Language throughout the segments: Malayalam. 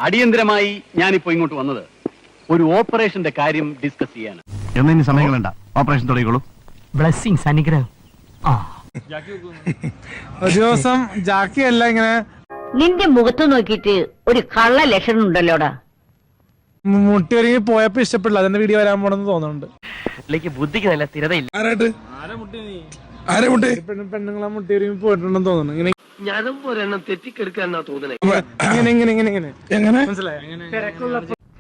അടിയന്തരമായി ഞാനിപ്പോ ഇങ്ങോട്ട് വന്നത് ഒരു ഓപ്പറേഷന്റെ കാര്യം ഡിസ്കസ് ചെയ്യാൻ. എന്നതിന് സമയങ്ങളുണ്ട, ഓപ്പറേഷൻ തുടങ്ങിക്കോളൂ. ബ്ലെസ്സിങ്സ്, അനുഗ്രഹം. ഒരു ദിവസം ജാക്കി അല്ല ഇങ്ങനെ നിന്റെ മുഖത്ത് നോക്കിയിട്ട് ഒരു കള്ള ലക്ഷണം ഉണ്ടല്ലോടാ. മുട്ടി ഒരുങ്ങി പോയപ്പോ ഇഷ്ടപ്പെടില്ല, അതിന്റെ വീഡിയോ വരാൻ പോണെന്ന് തോന്നുന്നുണ്ട്. ബുദ്ധിക്ക് നല്ല സ്ഥിരതയില്ല. പെണ്ണുങ്ങളെ മുട്ടി ഒരുങ്ങി പോയിട്ടുണ്ടെന്ന് തോന്നുന്നു. ഇങ്ങനെ ഞാനും ഒരെണ്ണം തെറ്റിക്കെടുക്കാന്നാ തോന്നണേ. ഇങ്ങനെ ഇങ്ങനെ ഇങ്ങനെ ഇങ്ങനെ എങ്ങനെ മനസ്സിലായോ?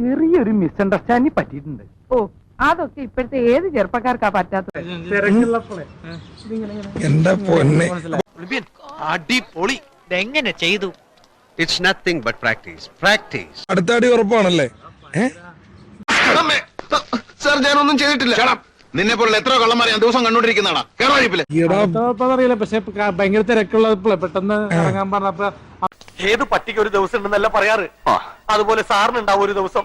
ചെറിയൊരു മിസ്അണ്ടർസ്റ്റാൻഡിങ് പറ്റിയിട്ടുണ്ട്. ഓ, അതൊക്കെ ഇപ്പോഴത്തെ ഏത് ചെറുപ്പക്കാർക്കാ പറ്റാത്തത്. തിരക്കുള്ളപ്പോഴേ എന്റെ പൊന്നെ, അടിപൊളി. എങ്ങനെ ചെയ്തു? It's nothing but practice. Practice. അടുത്ത അടി ഉറപ്പാണല്ലേ? സർ, ഞാനൊന്നും ചെയ്തിട്ടില്ല. നിന്നെ പോലുള്ള എത്ര കള്ളന്മാരെ ഞാൻ ദിവസം കണ്ടോണ്ടിരിക്കുന്നതാണ്. അറിയില്ല, പക്ഷെ ഭയങ്കര തിരക്കുള്ളപ്പോഴേ പെട്ടെന്ന് ഇറങ്ങാൻ പറഞ്ഞപ്പോ ഏത് പട്ടിക്ക് ഒരു ദിവസം ഉണ്ടെന്നല്ല പറയാറ്, അതുപോലെ സാറിനുണ്ടാവും ഒരു ദിവസം.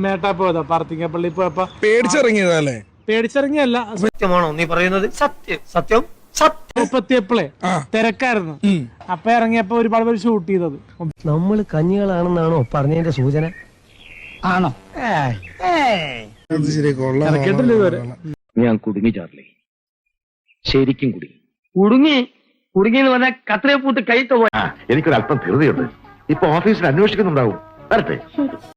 മേട്ടാ പോയതാ, പാർത്തിങ്കപ്പള്ളി പോയപ്പോ പേടിച്ചിറങ്ങിയതല്ലേ? പേടിച്ചിറങ്ങിയല്ല, സത്യമാണോ നീ പറയുന്നത്? സത്യം സത്യം സത്യം. എത്തിയപ്പോഴേ തിരക്കായിരുന്നു. അപ്പൊ ഇറങ്ങിയപ്പോ ഒരുപാട് പേര് ഷൂട്ട് ചെയ്തത്. നമ്മള് കഞ്ഞികളാണെന്നാണോ പറഞ്ഞതിന്റെ സൂചന? ആണോ? കേട്ടില്ല ഇതുവരെ. ഞാൻ കുടുങ്ങി ചാർലി, ശരിക്കും കുടുങ്ങിന്ന് പറഞ്ഞാൽ കത്രയെ പൂട്ട് കൈ. എനിക്കൊരല്പം ധൃതിയുണ്ട്. ഇപ്പൊ ഓഫീസിൽ അന്വേഷിക്കുന്നുണ്ടാവും. വരട്ടെ.